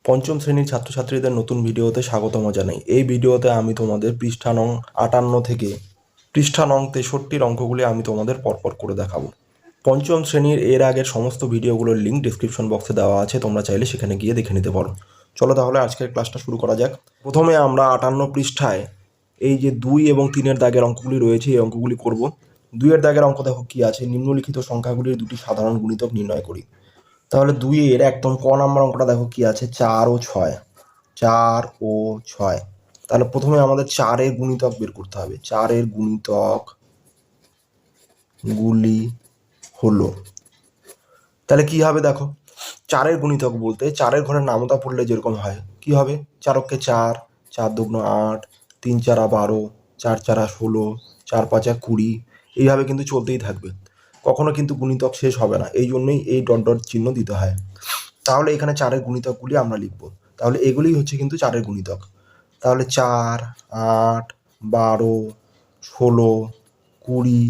পঞ্চম শ্রেণীর ছাত্রছাত্রীদের নতুন ভিডিওতে স্বাগতম জানাই। এই ভিডিওতে আমি তোমাদের পৃষ্ঠা নং ৫৮ থেকে পৃষ্ঠা নং ৬৩ অঙ্কগুলি আমি তোমাদের পরপর করে দেখাবো। পঞ্চম শ্রেণীর এর আগের সমস্ত ভিডিওগুলোর লিঙ্ক ডিসক্রিপশন বক্সে দেওয়া আছে, তোমরা চাইলে সেখানে গিয়ে দেখে নিতে পারো। চলো তাহলে আজকের ক্লাসটা শুরু করা যাক। প্রথমে আমরা ৫৮ পৃষ্ঠায় এই যে ২ এবং ৩-এর দাগের অঙ্কগুলি রয়েছে, এই অঙ্কগুলি করব। ২-এর দাগের অঙ্ক দেখো কি আছে, নিম্নলিখিত সংখ্যাগুলির দুটি সাধারণ গুণিতক নির্ণয় করি। তাহলে ২-এর একদম ক নাম্বার অঙ্কটা দেখো কি আছে, ৪ ও ৬। ৪ ও ৬। তাহলে প্রথমে আমাদের ৪-এর গুণিতক বের করতে হবে। ৪-এর গুণিতক গুলি হলো, তাহলে কি হবে দেখো, ৪-এর গুণিতক বলতে ৪-এর ঘরের নামতা পড়লে যেরকম হয় কি হবে, ৪-কে ৪, ৪ দুগুণ ৮, ৩ চারা ১২, ৪ চারা ১৬, ৪ পাঁচা ২০, এইভাবে কিন্তু চলতেই থাকবে, কখনো কিন্তু গুণিতক শেষ হবে না। এই জন্যই এই ডট ডট চিহ্ন দিতে হয়। তাহলে এখানে ৪-এর গুণিতকগুলি আমরা লিখব। তাহলে এগুলিই হচ্ছে কিন্তু ৪-এর গুণিতক। তাহলে ৪, ৮, ১২, ১৬, ২০,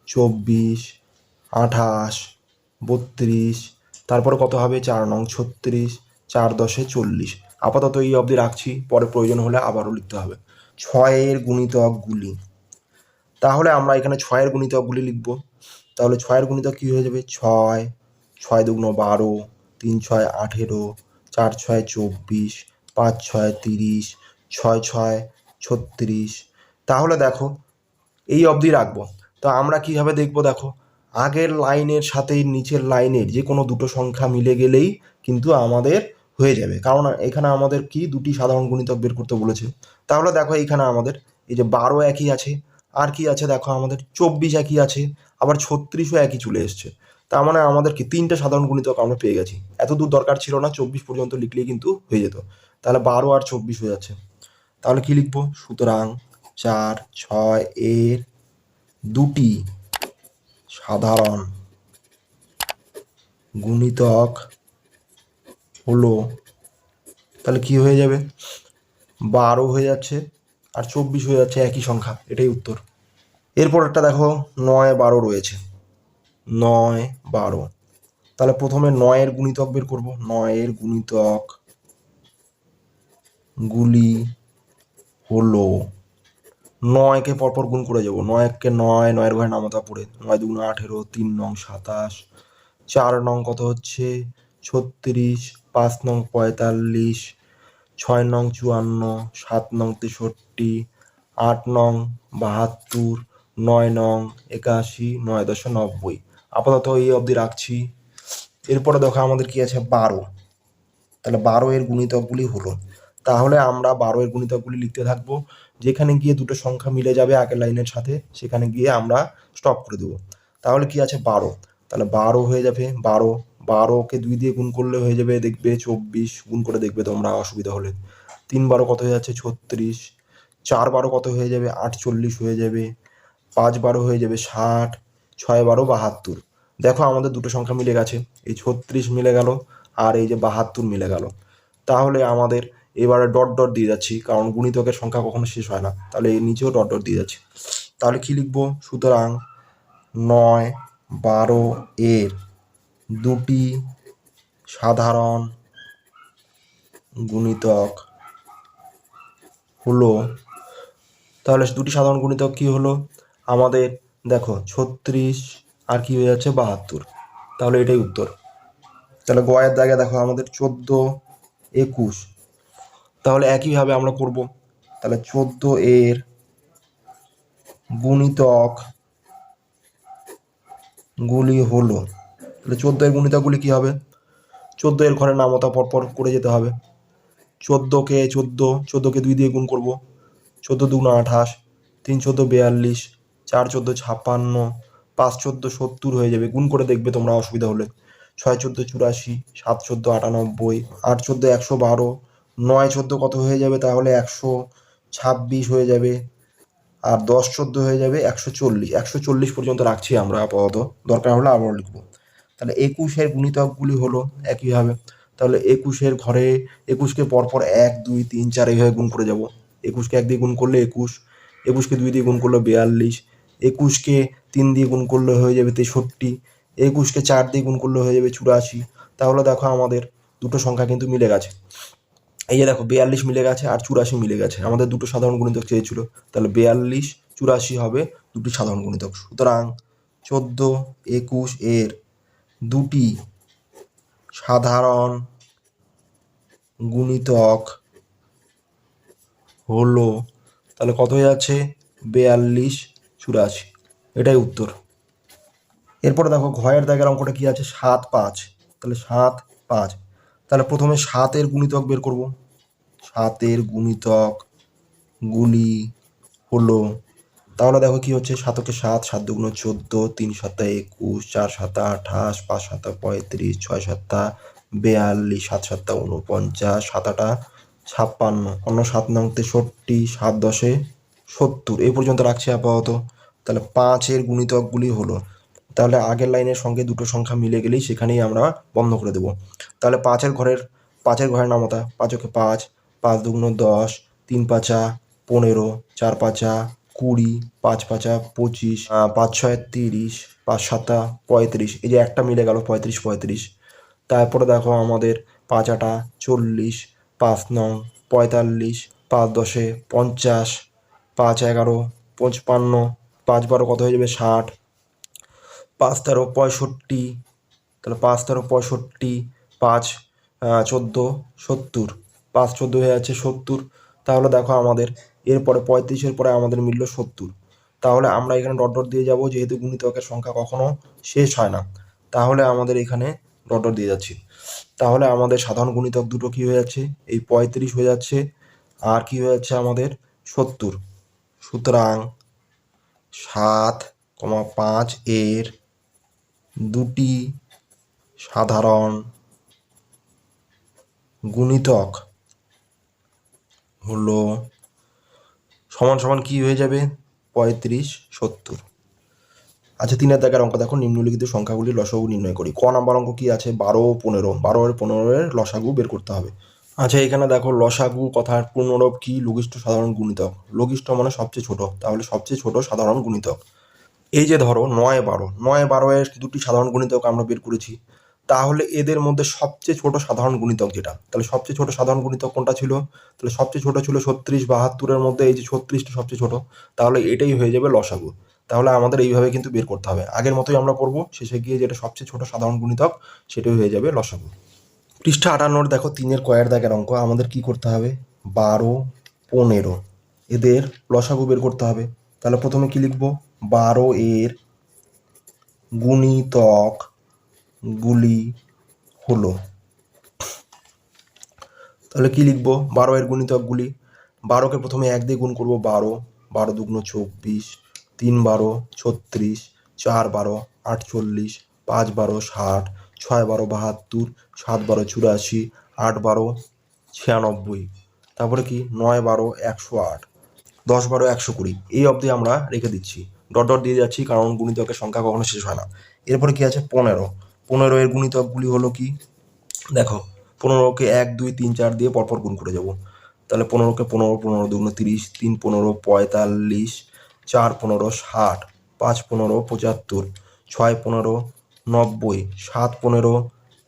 ২৪, ২৮, ৩২, তারপরে কত হবে, ৪ নং ৩৬, ৪ দশে ৪০। আপাতত এই অবধি রাখছি, পরে প্রয়োজন হলে আবারও লিখতে হবে। ৬-এর গুণিতকগুলি, তাহলে আমরা এখানে ৬-এর গুণিতকগুলি লিখব। তাহলে ৬-এর গুণিতক কী হয়ে যাবে, ৬, ৬ দুগুণ ১২, ৩ ছয় ১৮, ৪ ছয় ২৪, ৫ ছয় ৩০, ৬ ছয় ৩৬। তাহলে দেখো এই অবধি রাখবো। তো আমরা কীভাবে দেখবো, দেখো আগের লাইনের সাথে নিচের লাইনের যে কোনো দুটো সংখ্যা মিলে গেলেই কিন্তু আমাদের হয়ে যাবে, কারণ এখানে আমাদের কি দুটি সাধারণ গুণিতক বের করতে বলেছে। তাহলে দেখো এইখানে আমাদের এই যে ১২ একই আছে, আর কি আছে দেখো আমাদের ২৪ একই আছে, আবার ৩৬ও একই চলে এসছে। তার মানে আমাদের কি তিনটে সাধারণ গুণিতক আমরা পেয়ে গেছি। এত দূর দরকার ছিল না, ২৪ পর্যন্ত লিখলেই কিন্তু হয়ে যেত। তাহলে ১২ আর ২৪ হয়ে যাচ্ছে। তাহলে কি লিখবো, সুতরাং ৪, ৬ এর দুটি সাধারণ গুণিতক হলো, তাহলে কি হয়ে যাবে, ১২ হয়ে যাচ্ছে আর ২৪ হয়ে যাচ্ছে, একই সংখ্যা, এটাই উত্তর। এরপর একটা দেখো ৯, ১২ রয়েছে, ৯, ১২। তাহলে প্রথমে ৯-এর গুণিতক বের করব। ৯-এর গুণিতক গুলি হলো, ৯কে পরপর গুণ করে যাবো। ৯-কে ৯, ৯-এর ঘরে নামতা পড়ে ৯ দুগুণ ১৮, ৩ নং ২৭, ৪ নং কত হচ্ছে ৩৬, ৫ নং ৪৫, ৬ নং ৫৪, ৭ নং ৬৩, ৮ নং ৭২, ৯ নং ৮১, ৯ দশে ৯০। আপাতত এই অবধি রাখছি। এরপরে দেখো আমাদের কি আছে, ১২। তাহলে ১২-এর গুণিতকগুলি হলো, তাহলে আমরা ১২-এর গুণিতকগুলি লিখতে থাকবো। যেখানে গিয়ে দুটো সংখ্যা মিলে যাবে আগের লাইনের সাথে, সেখানে গিয়ে আমরা স্টপ করে দেবো। তাহলে কি আছে, ১২। তাহলে ১২ হয়ে যাবে, ১২, ১২কে ২ দিয়ে গুণ করলে হয়ে যাবে দেখবে ২৪, গুণ করে দেখবে তোমরা অসুবিধা হলে। ৩ ১২ কত হয়ে যাচ্ছে ৩৬, ৪ ১২ কত হয়ে যাবে ৪৮ হয়ে যাবে, ৫ ১২ হয়ে যাবে ৬০, ৬ ১২ ৭২। দেখো আমাদের দুটো সংখ্যা মিলে গেছে, এই ৩৬ মিলে গেল আর এই যে ৭২ মিলে গেল। তাহলে আমাদের এবারে ডট ডট দিয়ে যাচ্ছি, কারণ গুণিতকের সংখ্যা কখনো শেষ হয় না। তাহলে এর নিচেও ডট ডট দিয়ে যাচ্ছি। তাহলে কি লিখবো, সুতরাং ৯, ১২ এর দুটি সাধারণ গুণিতক হলো, তাহলে দুটি সাধারণ গুণিতক কি হলো আমাদের, দেখো ৩৬ আর কি হয়ে যাচ্ছে ৭২। তাহলে এটাই উত্তর। তাহলে গয়ের দাগে দেখো আমাদের ১৪, ২১। তাহলে একইভাবে আমরা করব। তাহলে ১৪ এর গুণিতক গুলি হলো, তাহলে ১৪ এর গুণিতকগুলি কি হবে, ১৪ এর ঘরের নামতা পরপর করে যেতে হবে। ১৪কে ১৪কে ২ দিয়ে গুণ করব। ১৪ দুগুণ ২৮, ৩ ১৪ ৪২, ৪ ১৪ ৫৬, ৫ ১৪ ৭০ হয়ে যাবে। গুণ করে দেখবে তোমরা অসুবিধা হলে। ৬ ১৪ ৮৪, ৭ ১৪ ৯৮, ৮ ১৪ ১১২, ৯ ১৪ কত হয়ে যাবে তাহলে ১২৬ হয়ে যাবে, আর ১০ ১৪ হয়ে যাবে ১৪০। ১৪০ পর্যন্ত রাখছি আমরা আপাতত, দরকার হলে আবার লিখবো। তাহলে ২১-এর গুণিতকগুলি হলো একইভাবে। তাহলে ২১-এর ঘরে ২১কে পরপর ১ ২ ৩ ৪ এইভাবে গুণ করে যাব। ২১কে ১ দিয়ে গুণ করলে ২১, ২১কে ২ দিয়ে গুণ করলে ৪২, ২১কে ৩ দিয়ে গুণ করলে হয়ে যাবে ৬৩, ২১কে ৪ দিয়ে গুণ করলে হয়ে যাবে ৮৪। তাহলে দেখো আমাদের দুটো সংখ্যা কিন্তু মিলে গেছে। এই যে দেখো 42 মিলে গেছে আর 84 মিলে গেছে, আমাদের দুটো সাধারণ গুণিতক চেয়েছিল, তাহলে 42 84 হবে দুটি সাধারণ গুণিতক। সুতরাং 14 21 এর দুটি সাধারণ গুণিতক হলো, তাহলে কত হয়ে যাচ্ছে 42 84, এটাই উত্তর। এরপরে দেখো ঘয়ের দাগের অঙ্কটা কি আছে 7 5, তাহলে 7 5, তাহলে প্রথমে 7-এর গুণিতক বের করব। 7-এর গুণিতক গুলি হলো, তাহলে দেখো কি হচ্ছে 7 7, 7 দুগুণ 14, 3 7 21, 4 7 28, 5 7 35, 6 7 42, 7 7 49, 7 8 56, অন্য 7 9 63, 7 10 70, এই পর্যন্ত রাখছি আপাতত। তাহলে 5-এর গুণিতকগুলি হলো, তাহলে আগের লাইনের সঙ্গে দুটো সংখ্যা মিলে গেলেই সেখানেই আমরা বন্ধ করে দেব। তাহলে 5-এর ঘরের নামতা 5 × 5, 5 দুগুণ 10, 3 5 15, 4 5 20, 5 5 25, 5 6 30, 5 7 35, এই যে একটা মিলে গেল 35 35। তারপরে দেখো আমাদের 5 8 40, 5 9 45, 5 10 50, 5 11 55, 5 12 কত হয়ে যাবে 60, 5 13 65, তাহলে 5 13 65, 5 14 70, 5 14 হয়ে যাচ্ছে 70। তাহলে দেখো আমাদের এরপরে 35-এর পরে আমাদের মিলল 70, তাহলে আমরা এখানে ডট ডট দিয়ে যাব, যেহেতু গুণিতকের সংখ্যা কখনো শেষ হয় না, তাহলে আমাদের এখানে ডট ডট দিয়ে যাচ্ছি। তাহলে আমাদের সাধারণ গুণিতক দুটো কি হয়ে যাচ্ছে, এই 35 হয়ে যাচ্ছে আর কি হয়ে যাচ্ছে আমাদের 70। সুতরাং 7,5 এর দুটি সাধারণ গুণিতক হলো সমান সমান কি হয়ে যাবে 35 70। আচ্ছা 3-এর দাগের অঙ্ক দেখো, নিম্নলিখিত সংখ্যাগুলির লসাগু নির্ণয় করি। ক নাম্বার অঙ্ক কি আছে 12 ও 15, 12 এর 15 এর লসাগু বের করতে হবে। আচ্ছা এখানে দেখো লসাগু কথার পূর্ণরূপ কি, লঘিষ্ঠ সাধারণ গুণিতক। লঘিষ্ঠ মানে সবচেয়ে ছোট, তাহলে সবচেয়ে ছোট সাধারণ গুণিতক। এই যে ধরো 9 12, 9 12 এর দুটি সাধারণ গুণিতক আমরা বের করেছি, তাহলে এদের মধ্যে সবচেয়ে ছোট সাধারণ গুণিতক যেটা, তাহলে সবচেয়ে ছোট সাধারণ গুণিতক কোনটা ছিল, তাহলে সবচেয়ে ছোট ছিল 36 72-এর মধ্যে এই যে 36টা সবচেয়ে ছোট, তাহলে এটাই হয়ে যাবে লসাগু। তাহলে আমাদের এইভাবে কিন্তু বের করতে হবে, আগের মতোই আমরা করব, শেষে গিয়ে যেটা সবচেয়ে ছোট সাধারণ গুণিতক সেটাই হয়ে যাবে লসাগু। পৃষ্ঠা 58 দেখো 3-এর কয়ের দাগের অঙ্ক, আমাদের কি করতে হবে 12 15 এদের লসাগু বের করতে হবে। তাহলে প্রথমে কি লিখব 12 এর গুণিতক গুলি হলো, তাহলে কি লিখবো 12 এর গুণিতকগুলি, 12কে প্রথমে 1 দিয়ে গুণ করবো 12, 12 দুগুণ 24, 3 12 36, 4 12 48, 5 12 60, 6 12 72, 7 12 84, 8 12 96, তারপরে কি 9 12 108, 10 12 120, এই অবধি আমরা রেখে দিচ্ছি, ডট ডট দিয়ে যাচ্ছি কারণ গুণিতকের সংখ্যা কখনো শেষ হয় না। এরপরে কি আছে 15, 15 এর গুণিতকগুলি হলো কি দেখো, 15কে 1 2 3 4 দিয়ে পরপর গুণ করে যাব। তাহলে 15কে 15, 15 দুগুণ 30, 3 15 45, 4 15 60, 5 15 75, 6 15 90, 7 15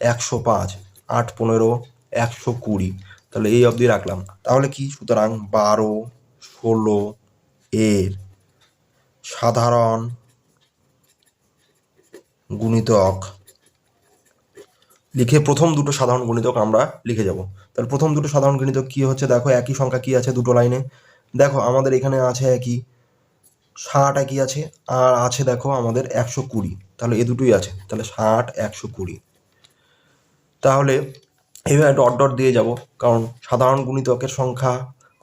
105, 8 15 120, তাহলে এই অবধি রাখলাম। তাহলে কি, সুতরাং 12 16 এর সাধারণ গুণিতক লিখে প্রথম দুটো সাধারণ গুণিতক আমরা লিখে যাব। তাহলে প্রথম দুটো সাধারণ গুণিতক কি হচ্ছে দেখো, একই সংখ্যা কি আছে দুটো লাইনে, দেখো আমাদের এখানে আছে একই 60 একই আছে, আর আছে দেখো আমাদের 120, তাহলে এ দুটোই আছে, তাহলে 60 120। তাহলে এইভাবে ডট ডট দিয়ে যাব কারণ সাধারণ গুণিতকের সংখ্যা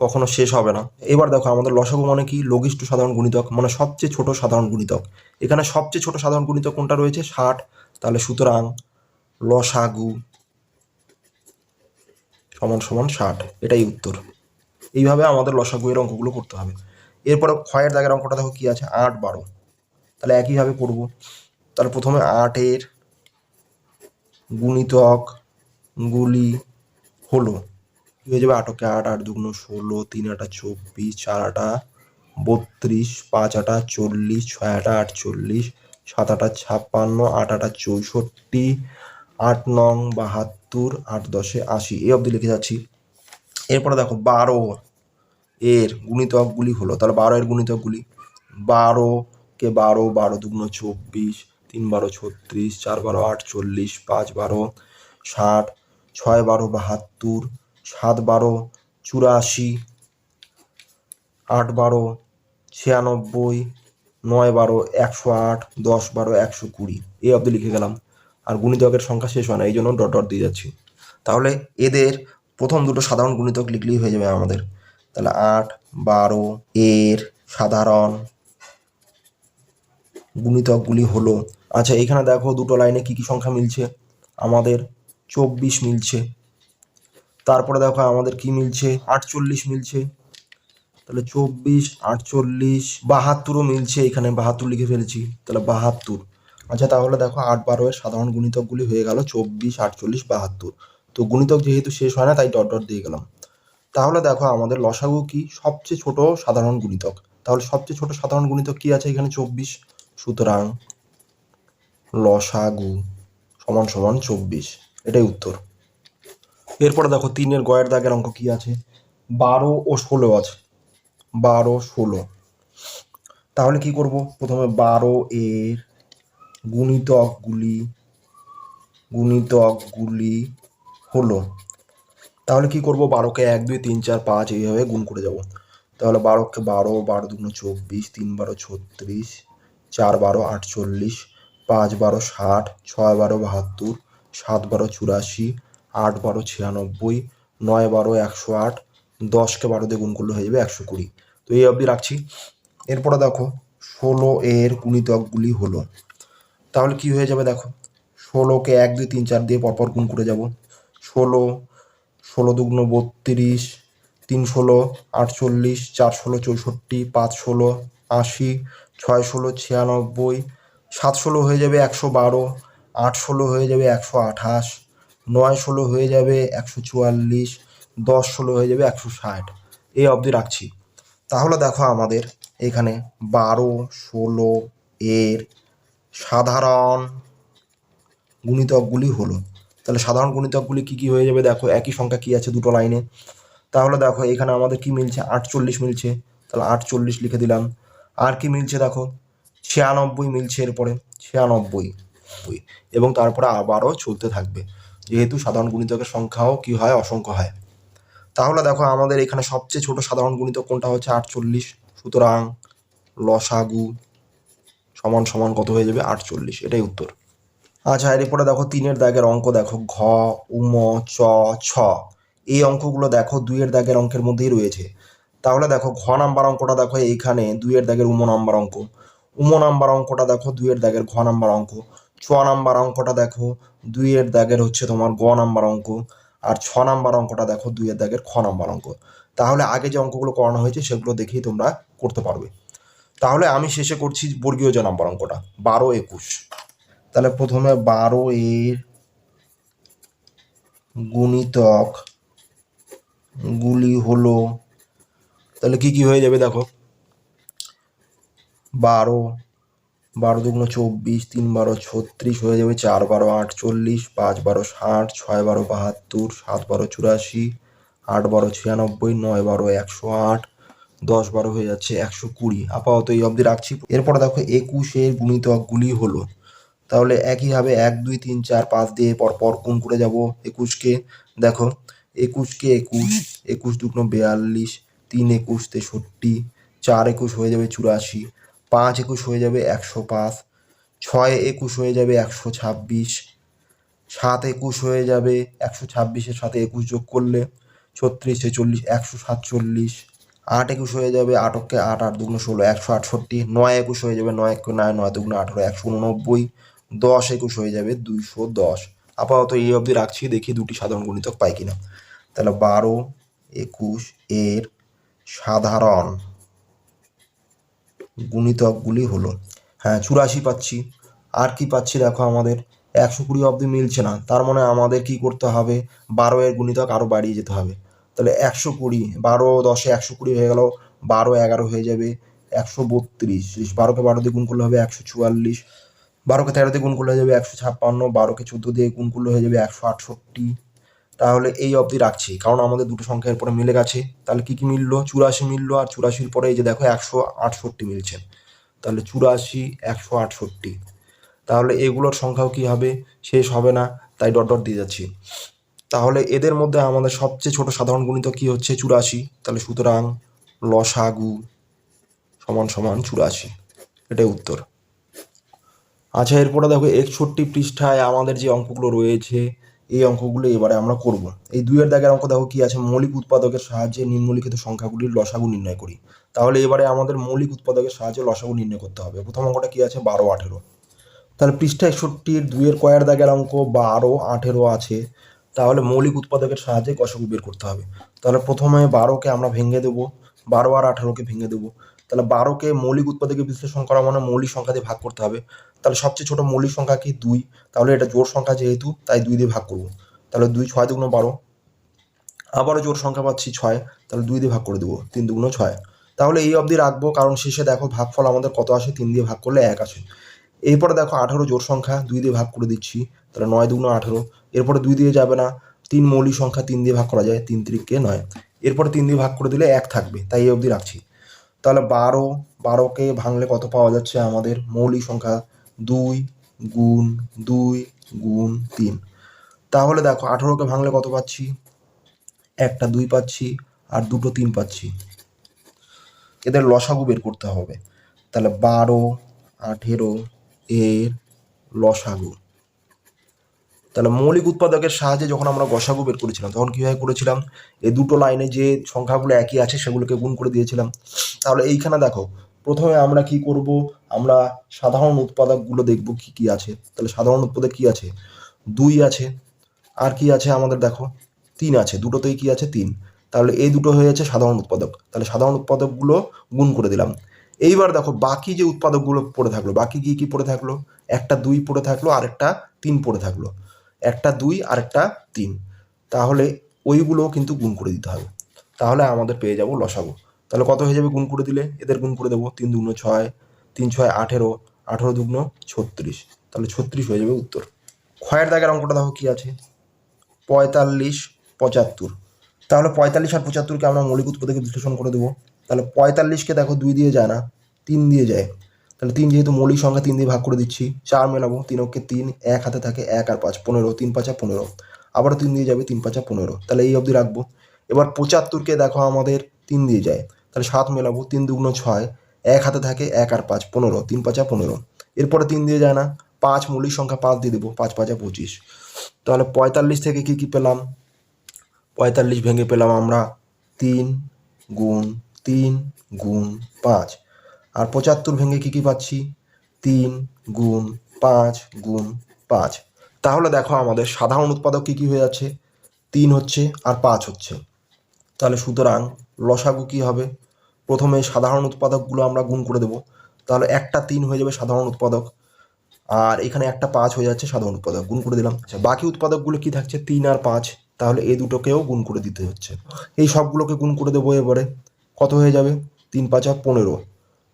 কখনো শেষ হবে না। এবার দেখো আমাদের লসাগু মানে কি, লঘিষ্ঠ সাধারণ গুণিতক মানে সবচেয়ে ছোট সাধারণ গুণিতক, এখানে সবচেয়ে ছোট সাধারণ গুণিতক কোনটা রয়েছে 60, তাহলে সুতরাং লসাগু সমান সমান 60, এটাই উত্তর। এইভাবে আমাদের লসাগু এর অঙ্কগুলো করতে হবে। এরপরে ক্ষয়ের দাগের অঙ্কটা দেখো কি আছে 8 12, তাহলে একইভাবে করব। তাহলে প্রথমে 8 এর গুণিতক গুলি হলো, কি হয়ে যাবে 8কে 8, 8 দুগুণ 16, 3 8 24, 4 8 32, 5 8 40, 6 8 48, 7 8 56, 8 8 64, 8 নং 72, 8 10 80, এই অবধি লিখে যাচ্ছি। এরপরে দেখো 12 এর গুণিতকগুলি হলো, তাহলে 12 এর গুণিতকগুলি 12 কে 12, 12 দুগুণ 24, 3 12 36, 4 12 48, 5 12 60, 6 12 72, 7 12 84, 8 12 96, 9 12 108, 10 12 120, এই অবধি লিখে গেলাম। আর গুণিতকের সংখ্যা শেষ হয় না, এই জন্য ডট ডট দিয়ে যাচ্ছি। তাহলে এদের প্রথম দুটো সাধারণ গুণিতক লিখলেই হয়ে যাবে আমাদের। তাহলে 8 12 এর সাধারণ গুণিতকগুলি হলো, আচ্ছা এখানে দেখো দুটো লাইনে কি কি সংখ্যা মিলছে, আমাদের 24 মিলছে। তারপরে দেখো আমাদের কি মিলছে, 48 মিলছে। তাহলে 24 48 72ও মিলছে, এখানে 72 লিখে ফেলেছি, তাহলে 72। আচ্ছা তাহলে দেখো 8 12 এর সাধারণ গুণিতকগুলি হয়ে গেল 24 48 72। তো গুণিতক যেহেতু শেষ হয় না তাই ডট ডট দিয়ে গেলাম। তাহলে দেখো আমাদের লসাগু কি, সবচেয়ে ছোট সাধারণ গুণিতক। তাহলে সবচেয়ে ছোট সাধারণ গুণিতক কি আছে এখানে, 24। সুতরাং লসাগু সমান সমান 24, এটাই উত্তর। এরপরে দেখো 3 এর গয়ের দাগের অঙ্ক কি আছে, 12 ও 16 আছে, 12 16। তাহলে কি করব, প্রথমে 12 এর গুণিতকগুলি হলো, তাহলে কি করব, 12কে 1 2 3 4 5 এইভাবে গুণ করে যাব। তাহলে 12কে 12, 12 দুগুণ 24, 3 12 36, 4 12 48, 5 12 60, 6 12 72, 7 12 84, 8 12 96, 9 12 108, 10কে 12 দিয়ে গুণ করলে হয়ে যাবে 120। তো এই অবধি রাখছি। এরপরে দেখো 16 এর গুণিতকগুলি হলো, তাহলে কি হয়ে যাবে দেখো, 16কে 1 2 3 4 দিয়ে পরপর গুণ করে যাব। 16 16 দুগুণ 32, 3 16 48, 4 16 64, 5 16 80, 6 16 96, 7 16 হয়ে যাবে 112, 8 16 হয়ে যাবে 128, 9 16 হয়ে যাবে 144, 10 16 হয়ে যাবে 160, এই অবধি রাখছি। তাহলে দেখো আমাদের এখানে 12 16 এর সাধারণ গুণিতকগুলি হলো। তাহলে সাধারণ গুণিতকগুলি কি কি হয়ে যাবে দেখো, একই সংখ্যা কি আছে দুটো লাইনে। তাহলে দেখো এখানে আমাদের কি মিলছে, 48 মিলছে, তাহলে 48 লিখে দিলাম। আর কি মিলছে দেখো, 96 মিলছে, এরপরে 96, এবং তারপরে আবারও চলতে থাকবে, যেহেতু সাধারণ গুণিতকের সংখ্যাও কি হয়, অসংখ্য হয়। তাহলে দেখো আমাদের এখানে সবচেয়ে ছোট সাধারণ গুণিতক কোনটা হচ্ছে, 48। সুতরাং লসাগু সমান সমান কত হয়ে যাবে, 48, এটাই উত্তর। আচ্ছা এরপরে দেখো 3 এর দাগের অঙ্ক দেখো, ঘ উম চ ছ, এই অঙ্কগুলো দেখো 2 এর দাগের অঙ্কের মধ্যেই রয়েছে। তাহলে দেখো ঘ নাম্বার অঙ্কটা দেখো এইখানে 2 এর দাগের উম নাম্বার অঙ্ক, উম নাম্বার অঙ্কটা দেখো 2 এর দাগের ঘ নাম্বার অঙ্ক, চ নাম্বার অঙ্কটা দেখো 2 এর দাগের হচ্ছে তোমার গ নাম্বার অঙ্ক, আর 6 নাম্বার অঙ্কটা দেখো 2 এর দাগের খ নাম্বার অঙ্ক। তাহলে আগে যে অঙ্কগুলো করানো হয়েছে সেগুলো দেখেই তোমরা করতে পারবে। তাহলে আমি শেষে করছি বর্গীয় জ নাম্বার অঙ্কটা, 12 21। তাহলে প্রথমে 12 এর গুণিতক গুলি হলো, তাহলে কি কি হয়ে যাবে দেখো, 12 12 দুগুণ 24, 3 12 36 হয়ে যাবে, 4 12 48, 5 12 60, 6 12 72, 7 12 84, 8 12 96, 9 12 108, 10 12 হয়ে যাচ্ছে 120। আপাতত এই অবধি রাখছি। এরপরে দেখো 21 এর গুণিতকগুলি হলো, তাহলে একইভাবে 1 2 3 4 5 দিয়ে পরপর গুণ করে যাব 21কে। দেখো 21কে 21, 21 দুগুণ 42, 3 21 63, 4 21 হয়ে যাবে 84, 5 21 হয়ে যাবে 105, 6 21 হয়ে যাবে 126, 7 21 হয়ে যাবে 126-এর সাথে 21 যোগ করলে 36 ছেচল্লিশ 147, 8 21 হয়ে যাবে 8 কে 8 8 দুগুণ 16 168, 9 21 হয়ে যাবে 9 1 9 9 দুগুণ 18 189, 10 21 হয়ে যাবে 210। আপাতত এই অবধি রাখছি, দেখি দুটি সাধারণ গুণিতক পাই কিনা। তাহলে 12 21 এর সাধারণ গুণিতকগুলি হলো, হ্যাঁ 84 পাচ্ছি। আর কি পাচ্ছি দেখো, আমাদের 120 অবধি মিলছে না, তার মানে আমাদের কি করতে হবে, 12 এর গুণিতক আরও বাড়িয়ে যেতে হবে। তাহলে 120, 12 10 120 হয়ে গেল, 12 11 হয়ে যাবে 132, 12কে 12 দিয়ে গুণ করলে হবে 144, 12কে 13 দিয়ে গুণ করলে হয়ে যাবে 156, 12কে 14 দিয়ে গুণ করলে হয়ে যাবে 168। তাহলে এই অবধি রাখছি, কারণ আমাদের দুটো সংখ্যা এরপরে মিলে গেছে। তাহলে কি কি মিললো? 84 মিললো, আর 84-র পরে এই যে দেখো 168 মিলছে। তাহলে 84, 168। তাহলে এগুলোর সংখ্যাও কি হবে? শেষ হবে না, তাই ডট ডট দিয়ে যাচ্ছি। তাহলে এদের মধ্যে আমাদের সবচেয়ে ছোট সাধারণ গুণিতক কি হচ্ছে? 84। তাহলে সুতরাং লসাগু সমান সমান 84। এটাই উত্তর। আচ্ছা, এরপরে দেখো 61 পৃষ্ঠায় আমাদের যে অঙ্কগুলো রয়েছে, এই অঙ্কগুলো এবারে আমরা করব। এই 2-এর দাগের অঙ্ক দেখো কি আছে? মৌলিক উৎপাদকের সাহায্যে নিম্নলিখিত সংখ্যাগুলির লসাগু নির্ণয় করি। তাহলে এবারে আমাদের মৌলিক উৎপাদকের সাহায্যে লসাগু নির্ণয় করতে হবে। প্রথম অঙ্কটা কি আছে? 12, 18। তাহলে পৃষ্ঠা 61-র 2-এর কয়ের দাগের অঙ্ক 12, 18 আছে। তাহলে মৌলিক উৎপাদকের সাহায্যে লসাগু বের করতে হবে। তাহলে প্রথমে 12কে আমরা ভেঙে দেবো, 12 আর 18কে ভেঙে দেবো। তাহলে 12কে মৌলিক উৎপাদকে বিশ্লেষণ করা মানে মৌলিক সংখ্যা দিয়ে ভাগ করতে হবে। তাহলে সবচেয়ে ছোট মৌলিক সংখ্যা কি? 2। তাহলে এটা জোড় সংখ্যা যেহেতু, তাই 2 দিয়ে ভাগ করবো। তাহলে 2, 6 দুগুণ 12। আবারও জোড় সংখ্যা পাচ্ছি 6, তাহলে 2 দিয়ে ভাগ করে দেবো, 3 দুগুণ 6। তাহলে এই অবধি রাখবো, কারণ শেষে দেখো ভাগফল আমাদের কত আসে? 3 দিয়ে ভাগ করলে 1 আসে। এরপরে দেখো 18 জোড় সংখ্যা, 2 দিয়ে ভাগ করে দিচ্ছি, তাহলে 9 দুগুণ 18। এরপরে 2 দিয়ে যাবে না, 3 মৌলিক সংখ্যা, 3 দিয়ে ভাগ করা যায়, 3 3-কে 9। এরপরে 3 দিয়ে ভাগ করে দিলে 1 থাকবে, তাই এই অবধি রাখছি। তাহলে 12কে ভাঙলে কত পাওয়া যাচ্ছে? আমাদের মৌলিক সংখ্যা 2 গুণ 2 গুণ 3। তাহলে দেখো 18কে ভাঙলে কত পাচ্ছি? একটা 2 পাচ্ছি, আর দুটো 3 পাচ্ছি। এদের লসাগু বের করতে হবে। তাহলে 12, 18 এর লসাগু। তাহলে মৌলিক উৎপাদকের সাহায্যে যখন আমরা গসাগু বের করেছিলাম, তখন কীভাবে করেছিলাম? এই দুটো লাইনে যে সংখ্যাগুলো একই আছে সেগুলোকে গুণ করে দিয়েছিলাম। তাহলে এইখানে দেখো, প্রথমে আমরা কি করব? আমরা সাধারণ উৎপাদকগুলো দেখব কি কি আছে। তাহলে সাধারণ উৎপাদক কি আছে? 2 আছে, আর কি আছে আমাদের? দেখো 3 আছে, দুটোতেই কি আছে? 3। তাহলে এই দুটো হয়ে যাচ্ছে সাধারণ উৎপাদক। তাহলে সাধারণ উৎপাদকগুলো গুণ করে দিলাম। এইবার দেখো বাকি যে উৎপাদকগুলো পড়ে থাকলো, বাকি কি কি পড়ে থাকলো? একটা 2 পড়ে থাকলো, আর একটা 3 পড়ে থাকলো। একটা 2 আর একটা 3। তাহলে ওইগুলো কিন্তু গুণ করে দিতে হবে। তাহলে আমাদের পেয়ে যাব লসাগু। তাহলে কত হয়ে যাবে গুণ করে দিলে? এদের গুণ করে দেবো। 3 দুগুণ 6, 3 6 18, 18 দুগুণ 36। তাহলে 36 হয়ে যাবে উত্তর। ক্ষয়ের দাগের অঙ্কটা দেখো কি আছে? 45, 75। তাহলে 45 আর 75-কে আমরা মৌলিক উৎপাদকে বিশ্লেষণ করে দেবো। তাহলে 45-কে দেখো 2 দিয়ে যায় না, 3 দিয়ে যায়। তাহলে 3 যেহেতু মৌলিক সংখ্যা, 3 দিয়ে ভাগ করে দিচ্ছি। 4 মেলাবো, 3-কে 3, 1 হাতে থাকে 1 আর 5, 15, 3 5 15। আবারও 3 দিয়ে যাবে, 3 5 15। তাহলে এই অবধি রাখবো। এবার 75-কে দেখো আমাদের 3 দিয়ে যায়, তাহলে 7 মেলাবো, 3 দুগুণ 6, 1 হাতে থাকে 1 আর 5, 15, 3 5 15। এরপরে 3 দিয়ে যায় না, 5 মৌলিক সংখ্যা, 5 দিয়ে দেবো, 5 5 25। তাহলে 45 থেকে কি কি পেলাম? 45 ভেঙে পেলাম আমরা 3 গুণ 3 গুণ 5। আর 75 ভেঙে কি কি পাচ্ছি? 3 গুণ 5 গুণ 5। তাহলে দেখো আমাদের সাধারণ উৎপাদক কি কি হয়ে যাচ্ছে? 3 হচ্ছে আর 5 হচ্ছে। তাহলে সুতরাং লসাগু কি হবে? প্রথমে সাধারণ উৎপাদকগুলো আমরা গুণ করে দেবো। তাহলে একটা 3 হয়ে যাবে সাধারণ উৎপাদক, আর এখানে একটা 5 হয়ে যাচ্ছে সাধারণ উৎপাদক, গুণ করে দিলাম। আচ্ছা, বাকি উৎপাদকগুলো কি থাকছে? 3 আর 5। তাহলে এই দুটোকেও গুণ করে দিতে হচ্ছে। এই সবগুলোকে গুণ করে দেবো। এবারে কত হয়ে যাবে? 3 5 15,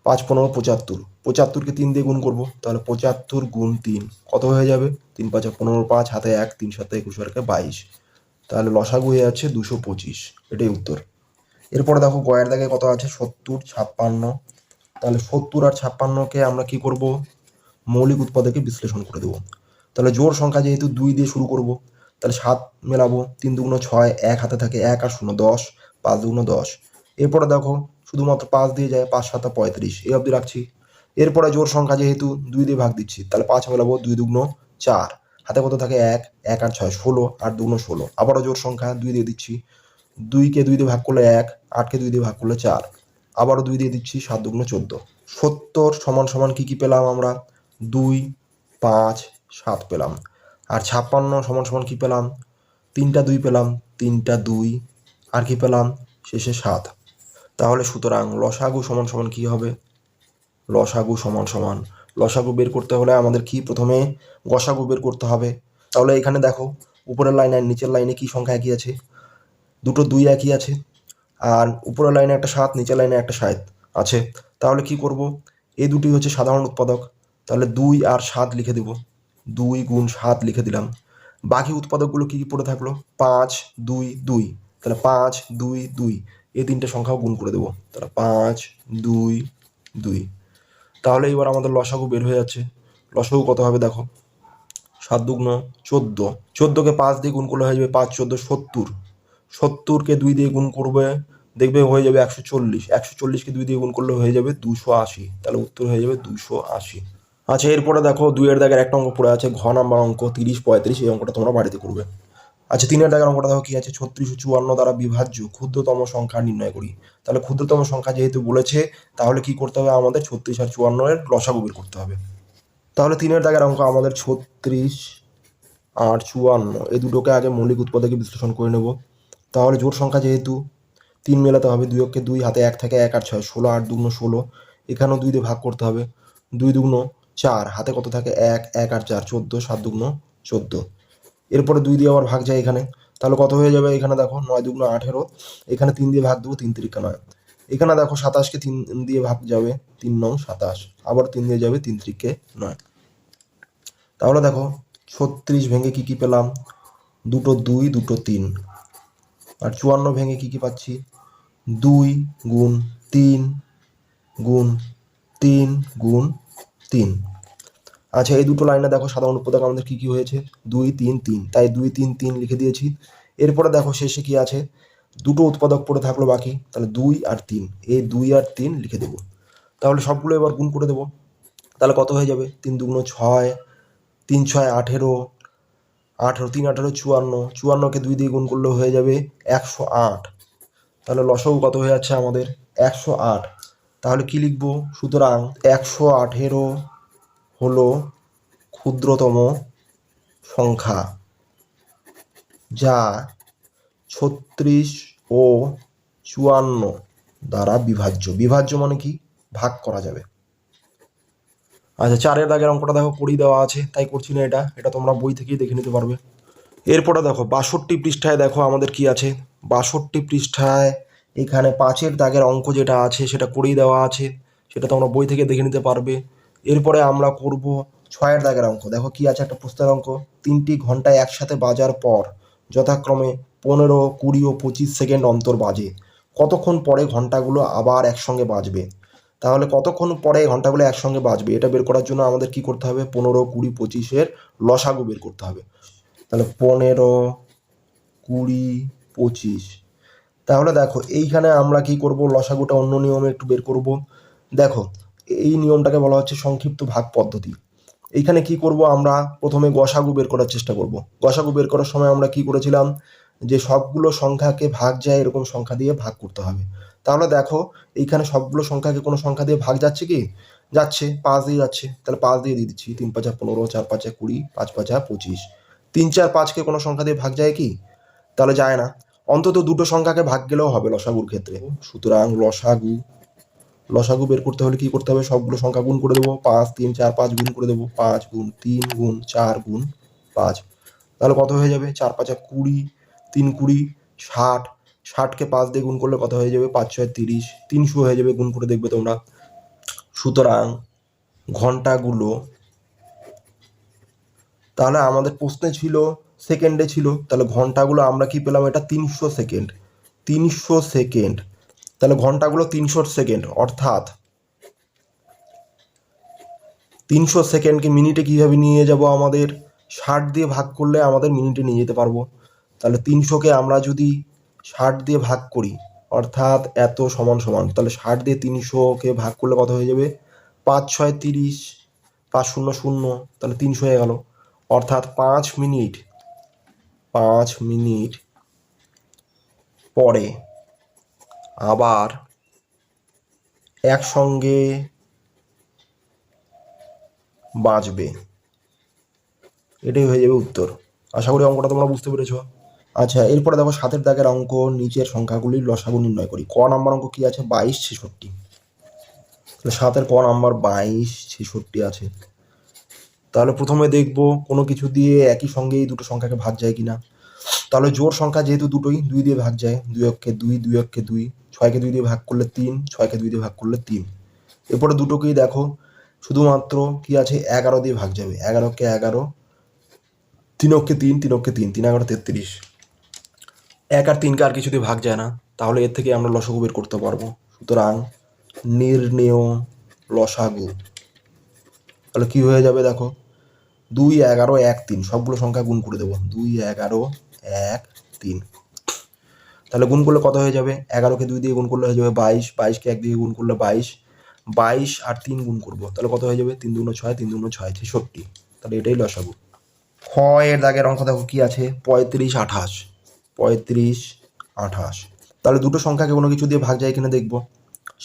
5 15 75। 75-কে 3 দিয়ে গুণ করবো, তাহলে 75 গুণ 3 কত হয়ে যাবে? 3 5 15, 5 হাতে 1, 3 7 21, 22। তাহলে লসাগু হয়ে যাচ্ছে 225। এটাই উত্তর। এরপরে দেখো গয়ের দাগে কত আছে? 70, 56। তাহলে 70 আর 56-কে আমরা কি করব? মৌলিক উৎপাদকে বিশ্লেষণ করে দেবো। তাহলে জোড় সংখ্যা যেহেতু 2 দিয়ে শুরু করব, তাহলে 7 মেলাবো, 3 দুগুণ 6, 1 হাতে থাকে 1 আর 0, 10, 5 দুগুণ 10। এরপরে দেখো শুধুমাত্র 5 দিয়ে যায়, 5 7 35, এই অবধি রাখছি। এরপরে জোড় সংখ্যা যেহেতু 2 দিয়ে ভাগ দিচ্ছি, তাহলে 5 মেলাবো, 2 দুগুণ 4, হাতে কত থাকে 1, 1 আর 6, 16, 8 দুগুণ 16। আবারও জোড় সংখ্যা 2 দিয়ে দিচ্ছি, 2-কে 2 দিয়ে ভাগ করলে 1, 8-কে 2 দিয়ে ভাগ করলে 4, আবারও 2 দিয়ে দিচ্ছি, 7 দুগুণ 14। 70 সমান সমান কি কি পেলাম আমরা? 2, 5, 7 পেলাম। আর 56 সমান সমান কি পেলাম? 3টা 2 পেলাম, 3টা 2, আর কি পেলাম? শেষে 7। তাহলে সুতরাং লসাগু সমান সমান কি হবে? লসাগু সমান সমান, লসাগু বের করতে হলে আমাদের কি প্রথমে গসাগু বের করতে হবে। তাহলে এখানে দেখো উপরের লাইনে আর নিচের লাইনে কি সংখ্যা একই আছে? দুটো 2 একই আছে, আর উপরের লাইনে একটা 7, নিচের লাইনে একটা 7 আছে। তাহলে কি করব? এই দুটি হচ্ছে সাধারণ উৎপাদক, তাহলে 2 আর 7 লিখে দেব, 2 গুণ 7 লিখে দিলাম। বাকি উৎপাদকগুলো কী কী পড়ে থাকলো, 5 2 2, তাহলে 5 2 2, এই তিনটে সংখ্যাও গুণ করে দেবো, তাহলে 5 2 2। তাহলে এবার আমাদের লসাগু বের হয়ে যাচ্ছে। লসাগু কত হবে দেখো, 7 দুগুণ 14, 14কে 5 দিয়ে গুণ করলে হয়ে যাবে 5 14 70, 70কে 2 দিয়ে গুণ করবে দেখবে হয়ে যাবে 140, 140কে 2 দিয়ে গুণ করলে হয়ে যাবে 280, তাহলে উত্তর হয়ে যাবে 280। আচ্ছা, এরপরে দেখো 2 এর দাগের একটা অঙ্ক পড়ে আছে, ঘ নাম্বার অঙ্ক 30 35, এই অঙ্কটা তোমরা বাড়িতে করবে। আচ্ছা, 3 এর দাগের অঙ্কটা দেখো কি আছে, 3654 দ্বারা বিভাজ্য ক্ষুদ্রতম সংখ্যা নির্ণয় করি। তাহলে ক্ষুদ্রতম সংখ্যা যেহেতু বলেছে, তাহলে কি করতে হবে, আমাদের 36 আর 54 এর লসাগু বের করতে হবে। তাহলে 3 এর দাগের অঙ্ক আমাদের 36 আর 54, এই দুটোকে আগে মৌলিক উৎপাদকে বিশ্লেষণ করে নেব। তাহলে জোড় সংখ্যা যেহেতু 3 মেলাতে হবে, 2 অক্ষে 2, হাতে 1 থাকে 1 আর 6 16, 8 দুগুণ 16, এখানেও 2 দিয়ে ভাগ করতে হবে, 2 দুগুণ 4, হাতে কত থাকে 1, 1 আর 4 14, 7 দুগুণ 14। এরপরে 2 দিয়ে আবার ভাগ যায় এখানে, তাহলে কত হয়ে যাবে এখানে দেখো 9 দুগুণ 18, এখানে 3 দিয়ে ভাগ দেবো, 3 তিরিকা 9, এখানে দেখো 27কে 3 দিয়ে ভাগ যাবে, 3 9 27, আবার 3 দিয়ে যাবে, 3 তিরিকে 9। তাহলে দেখো 36 ভেঙে কি কি পেলাম, দুটো 2 দুটো 3, আর 54 ভেঙে কি কি পাচ্ছি, 2 গুণ 3 গুণ 3 গুণ 3। আচ্ছা, এই দুটো লাইনে দেখো সাধারণ উৎপাদক আমাদের কি কি হয়েছে, 2 3 3, তাই 2 3 3 লিখে দিয়েছি। এরপরে দেখো শেষে কি আছে, দুটো উৎপাদক পড়ে থাকলো বাকি, তাহলে 2 আর 3, এই 2 আর 3 লিখে দেবো। তাহলে সবগুলো এবার গুণ করে দেবো, তাহলে কত হয়ে যাবে, 3 দুগুণ 6, 3 6 18, 18 3 18 54, 54কে 2 দিয়ে গুণ করলে হয়ে যাবে 108। তাহলে লসাগু কত হয়ে যাচ্ছে আমাদের, 108। তাহলে কি লিখবো, সুতরাং 118 হলো ক্ষুদ্রতম সংখ্যা যা 36 ও 54 দ্বারা বিভাজ্য। বিভাজ্য মানে কি, ভাগ করা যাবে। আচ্ছা, 4 এর দাগের অঙ্কটা দেখো করেই দেওয়া আছে, তাই করছি না, এটা তোমরা বই থেকেই দেখে নিতে পারবে। এরপরে দেখো 62 পৃষ্ঠায় দেখো আমাদের কি আছে, 62 পৃষ্ঠায় এখানে 5 এর দাগের অঙ্ক যেটা আছে সেটা করেই দেওয়া আছে, সেটা তোমরা বই থেকে দেখে নিতে পারবে। এরপরে আমরা করব 6 এর দাগের অঙ্ক। দেখো কি আছে, একটা প্রশ্নের অঙ্ক, 3টি ঘন্টায় একসাথে বাজার পর যথাক্রমে 15 20 ও 25 সেকেন্ড অন্তর বাজে, কতক্ষণ পরে ঘন্টাগুলো আবার একসঙ্গে বাজবে। তাহলে কতক্ষণ পরে ঘন্টাগুলো একসঙ্গে বাজবে এটা বের করার জন্য আমাদের কি করতে হবে, 15 20 25 লসাগু বের করতে হবে। তাহলে 15 20 25। তাহলে দেখো এইখানে আমরা কি করব, লসাগুটা অন্য নিয়মে একটু বের করব। দেখো এই নিয়মটাকে বলা হচ্ছে সংক্ষিপ্ত ভাগ পদ্ধতি। এইখানে কি করব, আমরা প্রথমে গসাগু বের করার চেষ্টা করব। গসাগু বের করার সময় আমরা কি করেছিলাম, যে সবগুলো সংখ্যাকে ভাগ যায় এরকম সংখ্যা দিয়ে ভাগ করতে হবে। তাহলে দেখো এইখানে সবগুলো সংখ্যাকে কোনো সংখ্যা দিয়ে ভাগ যাচ্ছে কি, যাচ্ছে, 5 দিয়ে যাচ্ছে, তাহলে 5 দিয়ে দিয়ে দিচ্ছি, 3 5 15, 4 5 20, 5 5 25। 3 4 5কে কোনো সংখ্যা দিয়ে ভাগ যায় কি, তাহলে যায় না। অন্তত দুটো সংখ্যাকে ভাগ গেলেও হবে লসাগুর ক্ষেত্রে। সুতরাং লসাগু বের করতে হলে কি করতে হবে, সবগুলো সংখ্যা গুণ করে দেবো, 5 3 4 5 গুণ করে দেবো, 5 গুণ 3 গুণ 4 গুণ 5। তাহলে কত হয়ে যাবে, 4 5 20, 3 20, 60, 60কে 5 দিয়ে গুণ করলে কত হয়ে যাবে, 5 6 30, 300 হয়ে যাবে, গুণ করে দেখবে তোমরা। সুতরাং ঘন্টাগুলো, তাহলে আমাদের প্রশ্নে ছিল সেকেন্ডে ছিল, তাহলে ঘন্টাগুলো আমরা কি পেলাম, এটা 300 সেকেন্ড, 300 সেকেন্ড। তাহলে ঘন্টাগুলো 300 সেকেন্ড, অর্থাৎ 300 সেকেন্ডকে মিনিটে কীভাবে নিয়ে যাব, আমাদের 60 দিয়ে ভাগ করলে আমাদের মিনিটে নিয়ে যেতে পারবো। তাহলে 300কে আমরা যদি 60 দিয়ে ভাগ করি, অর্থাৎ এত সমান সমান, তাহলে 60 দিয়ে 300কে ভাগ করলে কত হয়ে যাবে, 5 6 30, 5 0 0, তাহলে 300 হয়ে গেল। অর্থাৎ 5 মিনিট পরে আবার একসঙ্গে বাজবে, এটাই হয়ে যাবে উত্তর। আশা করি অঙ্কটা তোমরা বুঝতে পেরেছো। আচ্ছা, এরপরে দেখো 7 এর দাগের অঙ্ক, নিচের সংখ্যাগুলির লসাগু নির্ণয় করি। ক নাম্বার অঙ্ক কি আছে, 22 66। তাহলে 7 ক নাম্বার 22 66 আছে। তাহলে প্রথমে দেখবো কোনো কিছু দিয়ে একই সঙ্গে এই দুটো সংখ্যাকে ভাগ যায় কিনা। তাহলে জোড় সংখ্যা যেহেতু দুটোই, 2 দিয়ে ভাগ যায়, 2 অক্ষে 2, 2 অক্ষে 2, 6কে 2 দিয়ে ভাগ করলে 3, 6কে 2 দিয়ে ভাগ করলে 3। এরপরে দুটোকেই দেখো শুধুমাত্র কি আছে 11 দিয়ে ভাগ যাবে, 11কে 11, 3 3, 3 3, 3 11 33, 1 আর 3কে আর কিছু দিয়ে ভাগ যায় না, তাহলে এর থেকে আমরা লসাগু বের করতে পারবো। সুতরাং নির্ণেয় লসাগু, তাহলে কি হয়ে যাবে দেখো, 2 11 1 3, সবগুলো সংখ্যা গুণ করে দেবো, 2 11 1 3, তাহলে গুণ করলে কত হয়ে যাবে, 11কে 2 দিয়ে গুণ করলে হয়ে যাবে 22, 22কে 1 দিয়ে গুণ করলে 22, 22 আর 3 গুণ করবো, তাহলে কত হয়ে যাবে, 3 2 6, 3 2 6, 66, তাহলে এটাই লসাগু। খ এর দাগের অঙ্ক দেখো কি আছে, 35 28, 35 28, তাহলে দুটো সংখ্যাকে কোনো কিছু দিয়ে ভাগ যায় কিনা দেখবো,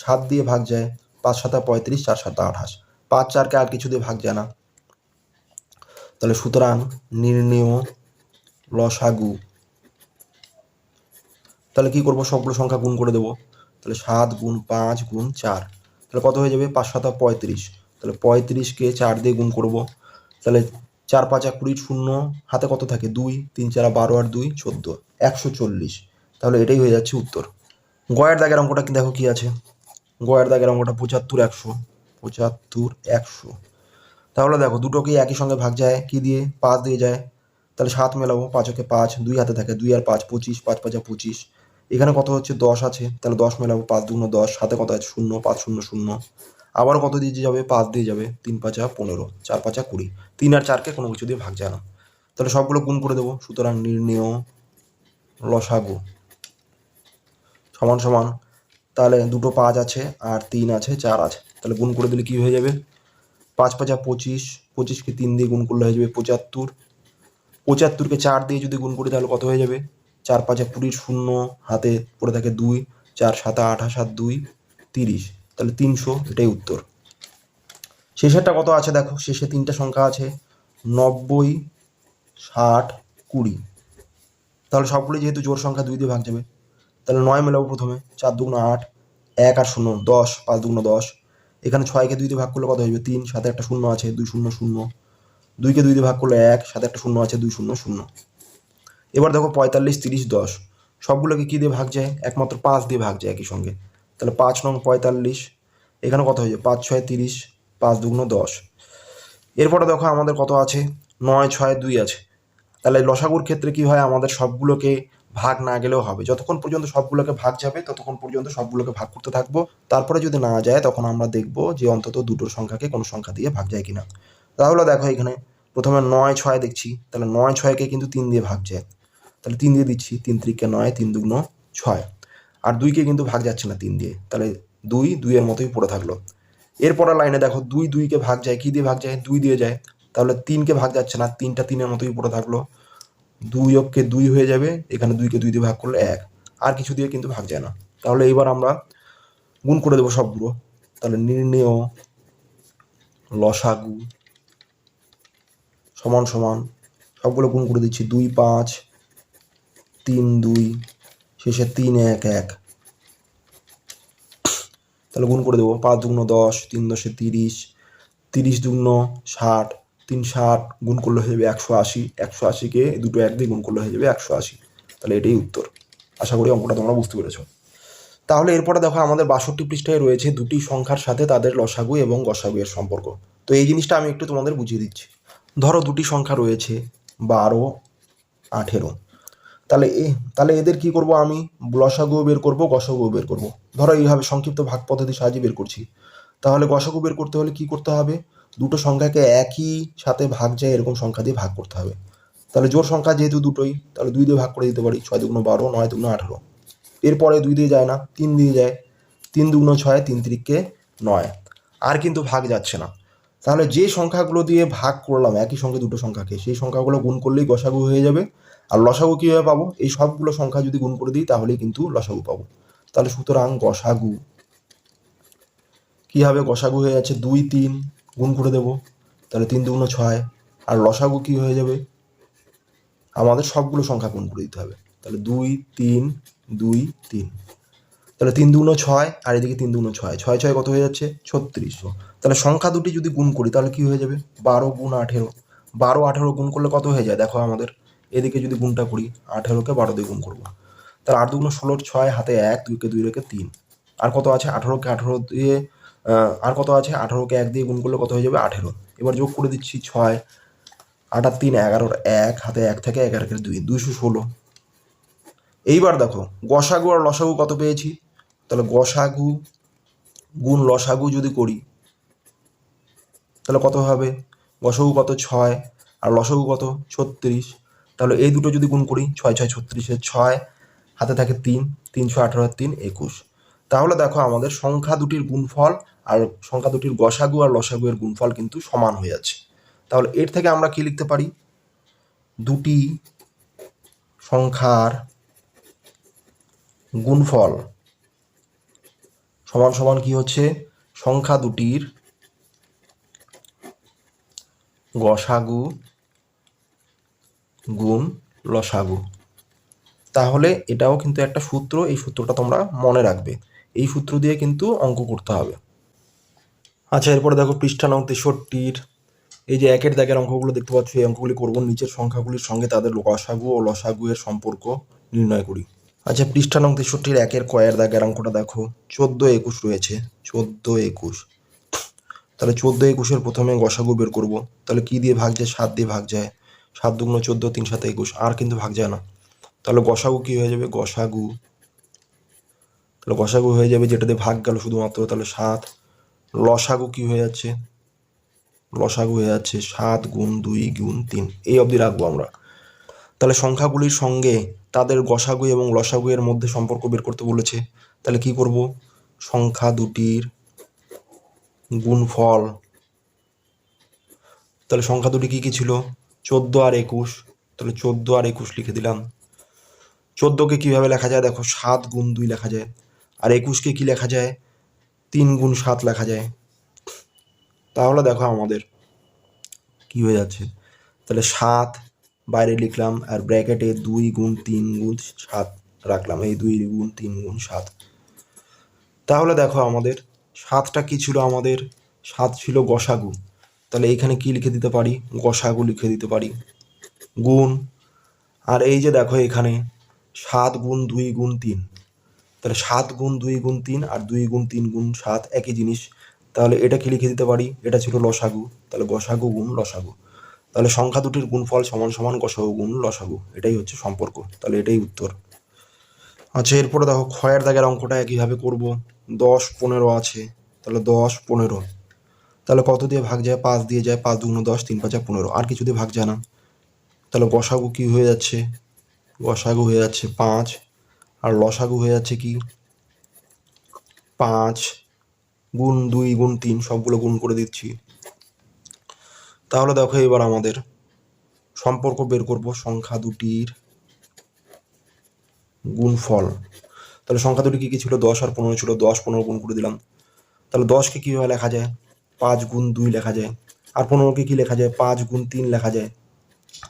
7 দিয়ে ভাগ যায়, 5 7 35, 4 7 28, 5 4কে আর কিছু দিয়ে ভাগ যায় না, তাহলে সুতরাং নির্ণেয় লসাগু, তাহলে কি করবো, সবগুলো সংখ্যা গুণ করে দেবো, তাহলে 7 গুণ 5 গুণ 4, তাহলে কত হয়ে যাবে, 5 7 35, তাহলে 35কে 4 দিয়ে গুণ করবো, তাহলে 4 5 20, শূন্য হাতে কত থাকে 2, 3 4 12 আর 2 14, 140, তাহলে এটাই হয়ে যাচ্ছে উত্তর। গয়ের দাগের অঙ্কটা কি দেখো কি আছে, গয়ের দাগের অঙ্কটা 75 100, 75 100, তাহলে দেখো দুটোকে একই সঙ্গে ভাগ যায় কি দিয়ে, 5 দিয়ে যায়, তাহলে 7 মেলাবো, 5 ওকে 5, 2 হাতে থাকে, 2 আর 5 25, 5 5 25, এখানে কত হচ্ছে 10 আছে, তাহলে 10 মেলাবো, 5 2 10, হাতে কত আছে 0, 5 0 0, আবার কত দিয়ে যাবে, 5 দিয়ে যাবে, 3 5 15, 4 5 20, 3 আর 4কে কোনো কিছু দিয়ে ভাগ যায় না, তাহলে সবগুলো গুণ করে দেবো, সুতরাং নির্ণেয় লসাগু সমান সমান, তাহলে দুটো 5 আছে আর 3 আছে, 4 আছে, তাহলে গুণ করে দিলে কি হয়ে যাবে, 5 5 25, 25কে 3 দিয়ে গুণ করলে হয়ে যাবে 75, 75কে 4 দিয়ে যদি গুণ করি তাহলে কত হয়ে যাবে, 4 5 20, শূন্য হাতে পড়ে থাকে 2, 4 7 28 আর 2 30, তাহলে 300, এটাই উত্তর। শেষেরটা কত আছে দেখো, শেষে 3টা সংখ্যা আছে 90 60 20, তাহলে সবগুলো যেহেতু জোড় সংখ্যা 2 দিয়ে ভাগ যাবে, তাহলে 9 মেলাবো প্রথমে, 4 2 8, 1 আর 0 10, 5 2 10, এখানে 6কে 2 দিয়ে ভাগ করলে কত হয়ে যাবে, 3, সাথে একটা শূন্য আছে 2 0 0, 2কে 2 দিয়ে ভাগ করলে 1, সাথে একটা শূন্য আছে 2 0 0, এবার দেখো 45 30 10, সবগুলোকে কি দিয়ে ভাগ যায়, একমাত্র 5 দিয়ে ভাগ যায় একই সঙ্গে, তাহলে 5 নং 45, এখানে কত হয়ে যাবে 5 6 30, 5 2 10, এরপরে দেখো আমাদের কত আছে, 9 6 2 আছে, তাহলে লসাগুর ক্ষেত্রে কি হয়, আমাদের সবগুলোকে ভাগ না গেলেও হবে, যতক্ষণ পর্যন্ত সবগুলোকে ভাগ যাবে ততক্ষণ পর্যন্ত সবগুলোকে ভাগ করতে থাকবো, তারপরে যদি না যায় তখন আমরা দেখবো যে অন্তত দুটোর সংখ্যাকে কোনো সংখ্যা দিয়ে ভাগ যায় কিনা। তাহলে দেখো এখানে প্রথমে 9 6 দেখছি, তাহলে 9 6কে কিন্তু 3 দিয়ে ভাগ যায়, তাহলে 3 দিয়ে দিচ্ছি, 3 3কে 9, 3 2 6, আর 2কে কিন্তু ভাগ যাচ্ছে না 3 দিয়ে, তাহলে 2 2 এর মতোই পড়ে থাকলো। এরপরের লাইনে দেখো 2 2কে ভাগ যায়, কি দিয়ে ভাগ যায়, 2 দিয়ে যায়, তাহলে 3কে ভাগ যাচ্ছে না, 3টা 3 এর মতোই পড়ে থাকলো, 2 অক্ষে 2 হয়ে যাবে, এখানে 2কে 2 দিয়ে ভাগ করলে 1, আর কিছু দিয়ে কিন্তু ভাগ যায় না, তাহলে এবার আমরা গুণ করে দেবো সবগুলো, তাহলে নির্ণেয় লসাগু সমান সমান, সবগুলো গুণ করে দিচ্ছি, 2 5 3 2, শেষে 3 1 1, তাহলে গুণ করে দেবো, 5 2 10, 3 10 30, 30 2 60, 3 60, গুণ করলে হয়ে যাবে 180, 180কে দুটো 1 দিয়ে গুণ করলে হয়ে যাবে 180, তাহলে এটাই উত্তর। আশা করি অঙ্কটা তোমরা বুঝতে পেরেছো। তাহলে এরপরে দেখো আমাদের 62 পৃষ্ঠায় রয়েছে দুটি সংখ্যার সাথে তাদের লসাগু এবং গসাগু এর সম্পর্ক। তো এই জিনিসটা আমি একটু তোমাদের বুঝিয়ে দিচ্ছি। ধরো দুটি সংখ্যা রয়েছে 12 18, তাহলে এদের কি করব, আমি লসাগু বের করব, গসাগু বের করব। ধরো এইভাবে সংক্ষিপ্ত ভাগ পদ্ধতির সাহায্যে বের করছি। তাহলে গসাগু বের করতে হলে কি করতে হবে, দুটো সংখ্যাকে একই সাথে ভাগ যায় এরকম সংখ্যা দিয়ে ভাগ করতে হবে। তাহলে জোড় সংখ্যা যেহেতু দুটোই, তাহলে 2 দিয়ে ভাগ করে দিতে পারি, 6 2 12, 9 2 18, এরপরে 2 দিয়ে যায় না, 3 দিয়ে যায়, 3 2 6, 3 3কে 9, আর কিন্তু ভাগ যাচ্ছে না। তাহলে যে সংখ্যাগুলো দিয়ে ভাগ করলাম একই সঙ্গে দুটো সংখ্যাকে, সেই সংখ্যাগুলো গুণ করলেই গসাগু হয়ে যাবে। আর লসাগু কীভাবে পাবো, এই সবগুলো সংখ্যা যদি গুণ করে দিই তাহলেই কিন্তু লসাগু পাবো। তাহলে সুতরাং গসাগু কী হবে, গসাগু হয়ে যাচ্ছে 2 3, গুণ করে দেবো, তাহলে 3 2 6, আর লসাগু কী হয়ে যাবে, আমাদের সবগুলো সংখ্যা গুণ করে দিতে হবে, তাহলে 2 3 2 3, তাহলে 3 2 6, আর এদিকে 3 2 6, 6 6 কত হয়ে যাচ্ছে 36। তাহলে সংখ্যা দুটি যদি গুণ করি তাহলে কি হয়ে যাবে, 12 গুণ 18, 12 18 গুণ করলে কত হয়ে যায় দেখো আমাদের, এদিকে যদি গুণটা করি 18কে 12 দিয়ে গুণ করবো, তাহলে 8 2 16, 6 হাতে 1, 2কে 2 রেখে 3, আর কত আছে 18কে 18 দিয়ে আর কত আছে, 18কে 1 দিয়ে গুণ করলে কত হয়ে যাবে, 18। এবার যোগ করে দিচ্ছি 6, 8 আর 3 11, 1 হাতে 1 থেকে 11 2, 216। এইবার দেখো গসাগু আর লসাগু কত পেয়েছি, তাহলে গসাগু গুণ লসাগু যদি করি তাহলে কত হবে, গসাগু কত 6 আর লসাগু কত 36। তাহলে এই দুটো যদি গুণ করি 6 6 36, 6 হাতে থাকে 3, 3 6 18 আর 3 21। তাহলে দেখো আমাদের সংখ্যা দুটির গুণফল আর সংখ্যা দুটির গসাগু আর লসাগু এর গুণফল কিন্তু সমান হয়ে যাচ্ছে। তাহলে এর থেকে আমরা কি লিখতে পারি, দুটি সংখ্যার গুণফল সমান সমান কি হচ্ছে, সংখ্যা দুটির গসাগু গুণ লসাগু। তাহলে এটাও কিন্তু একটা সূত্র, এই সূত্রটা তোমরা মনে রাখবে, এই সূত্র দিয়ে কিন্তু অঙ্ক করতে হবে। আচ্ছা, এরপরে দেখো পৃষ্ঠা নং 63, এই যে 1-এর দাগের অঙ্কগুলো দেখতে পাচ্ছ, এই অঙ্কগুলি করবো। নিচের সংখ্যাগুলির সঙ্গে তাদের গসাগু ও লসাগু এর সম্পর্ক নির্ণয় করি। আচ্ছা, পৃষ্ঠা নং 63 1-এর কয়ের দাগের অঙ্কটা দেখো, 14 21 রয়েছে, 14 21। তাহলে 14 21-এর প্রথমে গসাগু বের করব। তাহলে কি দিয়ে ভাগ যায়, 7 দিয়ে ভাগ যায়, 7 দুগুণ 14, 3 7 21, আর কিন্তু ভাগ যায় না। তাহলে গসাগু কি হয়ে যাবে, গসাগু, তাহলে গসাগু হয়ে যাবে যেটা দিয়ে ভাগ গেল শুধুমাত্র, তাহলে 7। লসাগু কি হয়ে যাচ্ছে, লসাগু হয়ে যাচ্ছে 7 গুণ 2 গুণ 3, এই অবধি রাখবো আমরা। তাহলে সংখ্যাগুলির সঙ্গে তাদের গসাগু এবং লসাগু এর মধ্যে সম্পর্ক বের করতে বলেছে। তাহলে কি করব, সংখ্যা দুটির গুণফল, তাহলে সংখ্যা দুটি কি কি ছিল, 14 আর 21। তাহলে 14 আর 21 লিখে দিলাম। 14কে কিভাবে লেখা যায় দেখো, 7 গুণ 2 লেখা যায়, আর 21কে কি লেখা যায়, 3 গুণ 7 লেখা যায়। তাহলে দেখো আমাদের কি হয়ে যাচ্ছে, তাহলে 7 বাইরে লিখলাম আর ব্র্যাকেটে 2 গুণ 3 গুণ 7 রাখলাম, এই 2 গুণ 3 গুণ 7। তাহলে দেখো আমাদের 7টা কি ছিল, আমাদের 7 ছিল গসাগু। তাহলে এইখানে কি লিখে দিতে পারি, গসাগু লিখে দিতে পারি, গুণ, আর এই যে দেখো এখানে 7 গুণ 2 গুণ 3, তাহলে 7 গুণ 2 গুণ 3 আর 2 গুণ 3 গুণ 7 একই জিনিস। তাহলে এটা কি লিখে দিতে পারি, এটা ছিল লসাগু, তাহলে গসাগু গুণ লসাগু। তাহলে সংখ্যা দুটির গুণফল সমান সমান গসাগু গুণ লসাগু, এটাই হচ্ছে সম্পর্ক। তাহলে এটাই উত্তর। আচ্ছা, এরপরে দেখো ক্ষয়ের দাগের অঙ্কটা একইভাবে করব। 10 15 আছে, তাহলে 10 15, তাহলে কত দিয়ে ভাগ যায়, 5 দিয়ে যায়, 5 দুগুণ 10, 3 5 15, আর কিছু দিয়ে ভাগ যায় না। তাহলে গসাগু কি হয়ে যাচ্ছে, গসাগু হয়ে যাচ্ছে 5, আর লসাগু হয়ে যাচ্ছে কি 5 গুণ 2 গুণ 3, সবগুলো গুণ করে দিচ্ছি। তাহলে দেখো এবার আমাদের সম্পর্ক বের করব সংখ্যা দুটির গুণফল। তাহলে সংখ্যা দুটি কি কি ছিল, 10 আর 15 ছিল, 10 15 গুণ করে দিলাম। তাহলে 10কে কীভাবে লেখা যায়, 5 গুণ 2 লেখা যায়, আর 15কে কি লেখা যায়, 5 গুণ 3 লেখা যায়।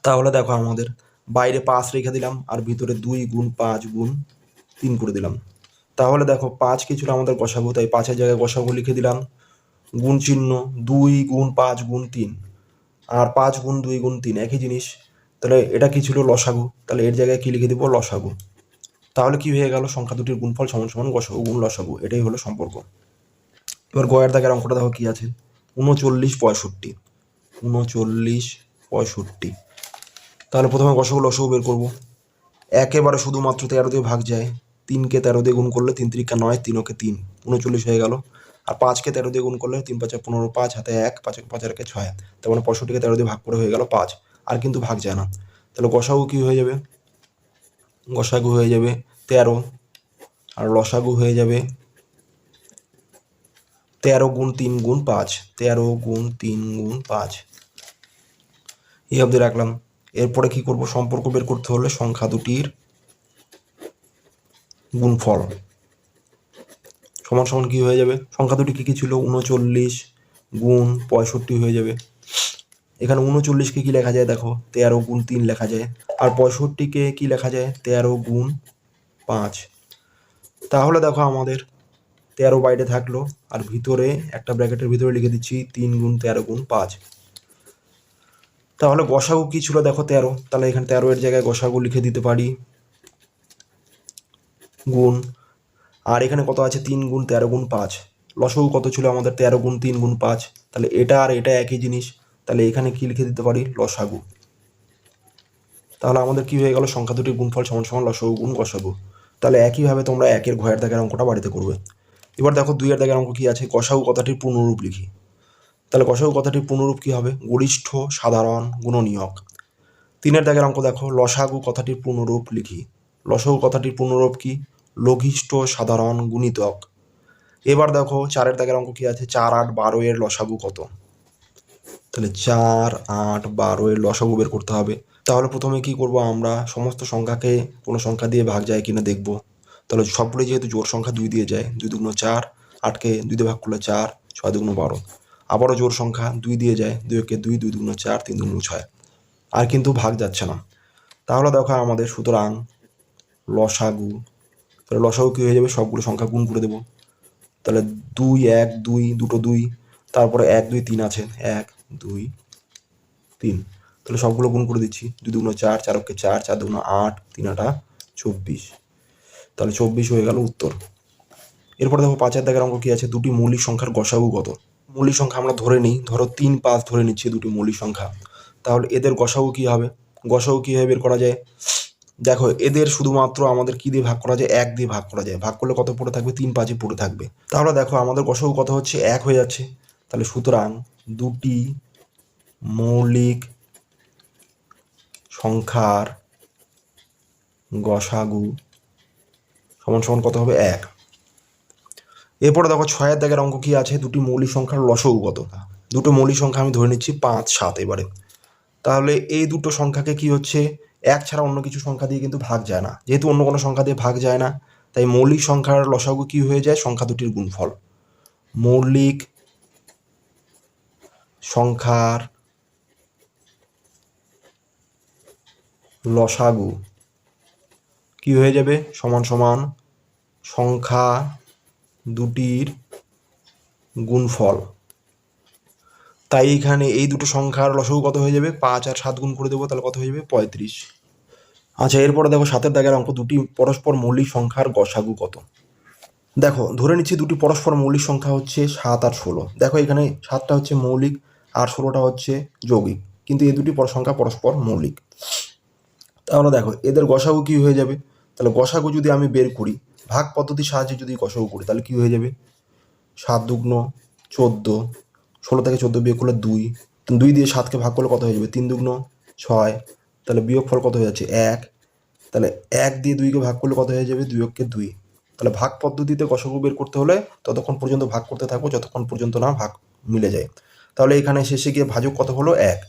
তাহলে দেখো আমাদের বাইরে 5 রেখে দিলাম আর ভিতরে 2 গুণ 5 গুণ 3 করে দিলাম। তাহলে দেখো 5 কি ছিল আমাদের গসাগু, তাই 5-এর জায়গায় গসাগু লিখে দিলাম, গুণ চিহ্ন, 2 গুণ 5 গুণ 3, আর 5 গুণ 2 গুণ 3 একই জিনিস। তাহলে এটা কি ছিল, লসাগু, তাহলে এর জায়গায় কি লিখে দিব, লসাগু। তাহলে কি হয়ে গেল, সংখ্যা দুটির গুণফল সমান সমান গসাগু গুণ লসাগু, এটাই হলো সম্পর্ক। এবার গয়ের দাগের অঙ্কটা দেখো কি আছে, 39 65, 39 65। তাহলে প্রথমে গসাগু লসাগু বের করবো। একেবারে শুধুমাত্র 13 দিয়ে ভাগ যায়, 3কে 13 দিয়ে গুণ করলে 3 3 9, 3 ওকে 3, 39 হয়ে গেল। আর 5কে 13 দিয়ে গুণ করলে 3 5 15, 5 হাতে 1, 5 5 আর 6, তার মানে 65কে 13 দিয়ে ভাগ করে হয়ে গেল 5, আর কিন্তু ভাগ যায় না। তাহলে গসাগু কি হয়ে যাবে, গসাগু হয়ে যাবে 13, আর লসাগু হয়ে যাবে 13 গুণ 3 গুণ 5, 13 গুণ 3 গুণ 5, এই অবধি রাখলাম। এরপরে কি করব, সম্পর্ক বের করতে হলে সংখ্যা দুটির গুণফল সমান সমান কি হয়ে যাবে, সংখ্যা দুটি কি কি ছিল, 39 গুণ 65 হয়ে যাবে। এখানে 39কে কি লেখা যায় দেখো, 13 গুণ 3 লেখা যায়, আর 65কে কি লেখা যায়, 13 গুণ 5। তাহলে দেখো আমাদের 13 বাইরে থাকলো, আর ভিতরে একটা ব্র্যাকেটের ভিতরে লিখে দিচ্ছি 3 গুণ 13 গুণ 5। তাহলে গসাগু কি ছিল দেখো 13, তাহলে এখানে 13 এর জায়গায় গসাগু লিখে দিতে পারি, গুণ, আর এখানে কত আছে, 3 গুণ 13 গুণ 5, লসাগু কত ছিল আমাদের? 13 গুণ 3 গুণ 5। তাহলে এটা আর এটা একই জিনিস, তাহলে এখানে কি লিখে দিতে পারি? লসাগু। তাহলে আমাদের কি হয়ে গেল? সংখ্যা দুটির গুণফল সমান সমান লসাগু গুণ গসাগু। তাহলে একইভাবে তোমরা 1-এর ঘয়ের দাগের অঙ্কটা বাড়িতে করবে। এবার দেখো 2-এর দাগের অঙ্ক কি আছে? গসাগু কথাটির পূর্ণরূপ লিখি। তাহলে গসাগু কথাটির পূর্ণরূপ কি হবে? গরিষ্ঠ সাধারণ গুণনীয়ক। 3-এর দাগের অঙ্ক দেখো, লসাগু কথাটির পূর্ণরূপ লিখি। লসাগু কথাটির পূর্ণরূপ কি? লঘিষ্ঠ সাধারণ গুণিতক। এবার দেখো 4-এর দাগের অঙ্ক কি আছে? 4, 8, 12 এর লসাগু কত? তাহলে 4, 8, 12 এর লসাগু বের করতে হবে। তাহলে প্রথমে কি করব? আমরা সমস্ত সংখ্যাকে কোনো সংখ্যা দিয়ে ভাগ যায় কিনা দেখব। তাহলে সবগুলো যেহেতু জোড় সংখ্যা 2 দিয়ে যায়, 2 দুগুণ 4, 8কে 2 দিয়ে ভাগ করলে 4, 6 দুগুণ 12। আবারও জোড় সংখ্যা 2 দিয়ে যায়, 2-কে 2, 2 দুগুণ 4, 3 দুগুণ 6। আর কিন্তু ভাগ যাচ্ছে না। তাহলে দেখো আমাদের সুতরাং লসাগু, তাহলে লসাগু কী হয়ে যাবে? সবগুলো সংখ্যা গুণ করে দেবো। তাহলে 2, 1, 2, দুটো 2, তারপরে 1, 2, 3 আছে, 1, 2, 3। তাহলে সবগুলো গুণ করে দিচ্ছি। 2 দুগুণ 4, 4-কে 4, 4 দুগুণ 8, 3 8 24। তাহলে 24 হয়ে গেল উত্তর। এরপরে দেখো 5-এর দাগের অঙ্ক কি আছে? দুটি মৌলিক সংখ্যার গসাগু কত? মৌলিক সংখ্যা আমরা ধরে নিই, ধরো 3, 5 ধরে নিচ্ছি দুটি মৌলিক সংখ্যা। তাহলে এদের গসাগু কী হবে? গসাগু কীভাবে বের করা যায়? দেখো এদের শুধুমাত্র আমাদের কি দিয়ে ভাগ করা যায়? 1 দিয়ে ভাগ করা যায়। ভাগ করলে কত পড়ে থাকবে? 3 5 পড়ে থাকবে। তাহলে দেখো আমাদের গসাগু কত হচ্ছে? 1 হয়ে যাচ্ছে। তাহলে সুতরাং দুটি মৌলিক সংখ্যার গসাগু সমান সমান কত হবে? 1। এরপরে দেখো 6-এর দাগের অঙ্ক কি আছে? দুটি মৌলিক সংখ্যার লসাগু কত? দুটো মৌলিক সংখ্যা আমি ধরে নিচ্ছি 5, 7 এবারে। তাহলে এই দুটো সংখ্যাকে কি হচ্ছে? 1 ছাড়া অন্য কিছু সংখ্যা দিয়ে কিন্তু ভাগ যায় না। যেহেতু অন্য কোনো সংখ্যা দিয়ে ভাগ যায় না, তাই মৌলিক সংখ্যার লসাগু কি হয়ে যায়? সংখ্যা দুটির গুণফল। মৌলিক সংখ্যার লসাগু কি হয়ে যাবে? সমান সমান সংখ্যা দুটির গুণফল। তাই এখানে এই দুটো সংখ্যার লসাগু কত হয়ে যাবে? 5 আর 7 গুণ করে দেবো, তাহলে কত হয়ে যাবে? 35। আচ্ছা, এরপরে দেখো 7-এর দাগের অঙ্ক, দুটি পরস্পর মৌলিক সংখ্যার গসাগু কত? দেখো ধরে নিচ্ছি দুটি পরস্পর মৌলিক সংখ্যা হচ্ছে 7 আর 16। দেখো এখানে 7টা হচ্ছে মৌলিক আর 16টা হচ্ছে যৌগিক, কিন্তু এই দুটি সংখ্যা পরস্পর মৌলিক। তাহলে দেখো এদের গসাগু কি হয়ে যাবে? তাহলে গসাগু যদি আমি বের করি, ভাগ পদ্ধতির সাহায্যে যদি গসাগু করি, তাহলে কি হয়ে যাবে? 7 দুগুণ 14, 16 থেকে 14 বিয়োগ করলে 2, 2 দিয়ে 7কে ভাগ করলে কত হয়ে যাবে? 3 দুগুণ 6। তাহলে বিয়োগফল কত হয়ে যাচ্ছে? 1। তাহলে 1 দিয়ে 2কে ভাগ করলে কত হয়ে যাবে? 2-কে 2। তাহলে ভাগ পদ্ধতিতে গসাগু বের করতে হলে ততক্ষণ পর্যন্ত ভাগ করতে থাকবো যতক্ষণ পর্যন্ত না ভাগ মিলে যায়। তাহলে এখানে শেষে গিয়ে ভাজক কত হলো? 1।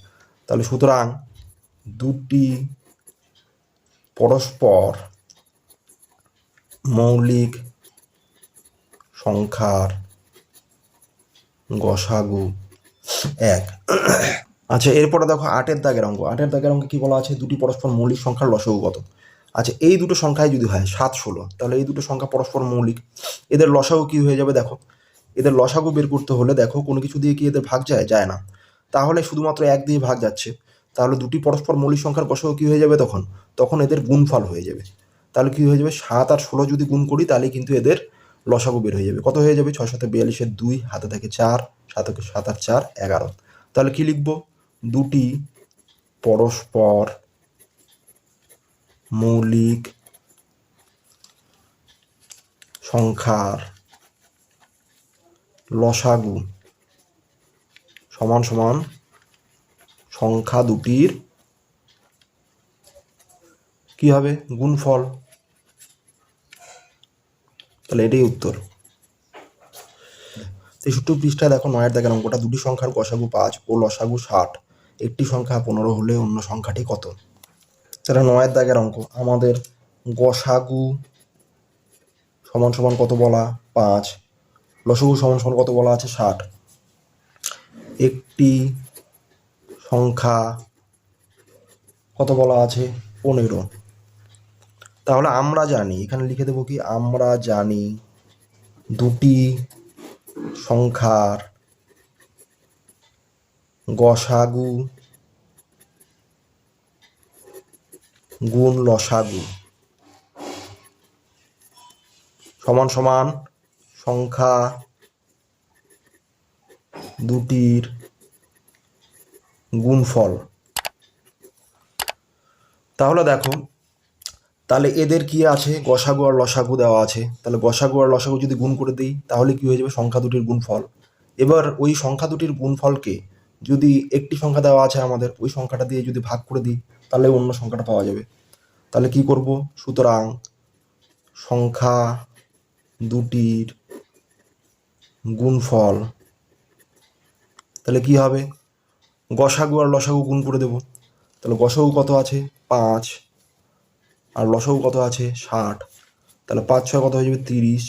তাহলে সুতরাং দুটি পরস্পর মৌলিক সংখ্যার গসাগু 1। আচ্ছা, এরপরে দেখো 8-এর দাগের অঙ্ক। 8-এর দাগের অঙ্কে কি বলা আছে? দুটি পরস্পর মৌলিক সংখ্যার লসাগু কত? আচ্ছা, এই দুটো সংখ্যায় যদি হয় 7, 16, তাহলে এই দুটো সংখ্যা পরস্পর মৌলিক। এদের লসাগু কি হয়ে যাবে? দেখো এদের লসাগু বের করতে হলে দেখো কোনো কিছু দিয়ে কি এদের ভাগ যায়? যায় না। তাহলে শুধুমাত্র 1 দিয়ে ভাগ যাচ্ছে। তাহলে দুটি পরস্পর মৌলিক সংখ্যার গসাগু কি হয়ে যাবে তখন? তখন এদের গুণফল হয়ে যাবে। তাহলে কি হয়ে যাবে? 7 আর 16 যদি গুণ করি তাহলে কিন্তু এদের লসাগু বের হয়ে যাবে। কত হয়ে যাবে? 6 7 42 2, হাতে থাকে 4, 7 আর 4 11। তাহলে কি লিখবো? দুটি পরস্পর মৌলিক সংখ্যার লসাগু সমান সমান সংখ্যা দুটির কি হবে? গুণফল। তাহলে এটাই উত্তর। 63 পৃষ্ঠায় দেখো 9-এর দাগের অঙ্কটা, দুটি সংখ্যার গসাগু 5 ও লসাগু 60, একটি সংখ্যা 15 হলে অন্য সংখ্যাটি কত? তাহলে 9-এর দাগের অঙ্ক, আমাদের গসাগু সমান সমান কত বলা? 5, লসাগু সমান সমান কত বলা আছে? 60। একটি সংখ্যা কত বলা আছে? 15। তাহলে আমরা জানি, এখানে লিখে দেবো কি? আমরা জানি দুটি সংখ্যার গসাগু গুণ লসাগু সমান সমান সংখ্যা দুটির গুণফল। তাহলে দেখো, তাহলে এদের কি আছে, গসাগু আর লসাগু দেওয়া আছে। তাহলে গসাগু আর লসাগু যদি গুণ করে দিই তাহলে কি হয়ে যাবে, সংখ্যা দুটির গুণফল। এবার ওই সংখ্যা দুটির গুণফলকে যদি একটি সংখ্যা দেওয়া আছে আমাদের, ওই সংখ্যাটা দিয়ে যদি ভাগ করে দিই তাহলে অন্য সংখ্যাটা পাওয়া যাবে। তাহলে কি করব, সুতরাং সংখ্যা দুটির গুণফল, তাহলে কি হবে, গসাগু আর লসাগু গুণ করে দেব। তাহলে গসাগু কত আছে 5 আর লসাগু কত আছে 60। তাহলে 5 6 কত হয়ে যাবে 30,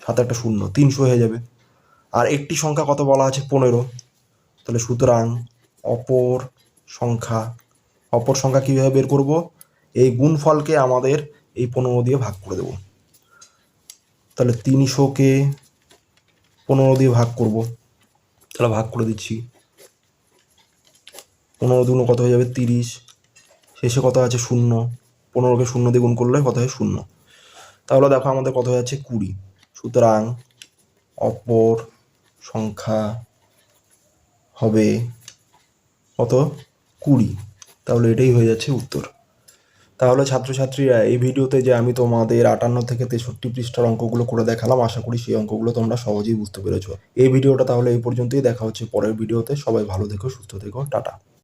সাথে একটা শূন্য, 300 হয়ে যাবে। আর একটি সংখ্যা কত বলা আছে 15। তাহলে সুতরাং অপর সংখ্যা কীভাবে বের করব, এই গুণফলকে আমাদের এই 15 দিয়ে ভাগ করে দেব। তাহলে 300কে 15 দিয়ে ভাগ করব। তাহলে ভাগ করে দিচ্ছি, 15 দুগুণ কত হয়ে যাবে 30, শেষে কত আছে 0, 15কে 0 দিয়ে গুণ করলে কত হয় 0। তাহলে দেখো আমাদের কত হয়ে যাচ্ছে 20। সুতরাং অপর সংখ্যা হবে কত 20। তাহলে এটাই হয়ে যাচ্ছে উত্তর। তাহলে ছাত্রছাত্রীরা, এই ভিডিওতে যে আমি তোমাদের 58 থেকে 63 পৃষ্ঠার অঙ্কগুলো করে দেখালাম, আশা করি সেই অঙ্কগুলো তোমরা সহজেই বুঝতে পেরেছো। এই ভিডিওটা তাহলে এই পর্যন্তই, দেখা হচ্ছে পরের ভিডিওতে। সবাই ভালো থেকো, সুস্থ থেকো, টাটা।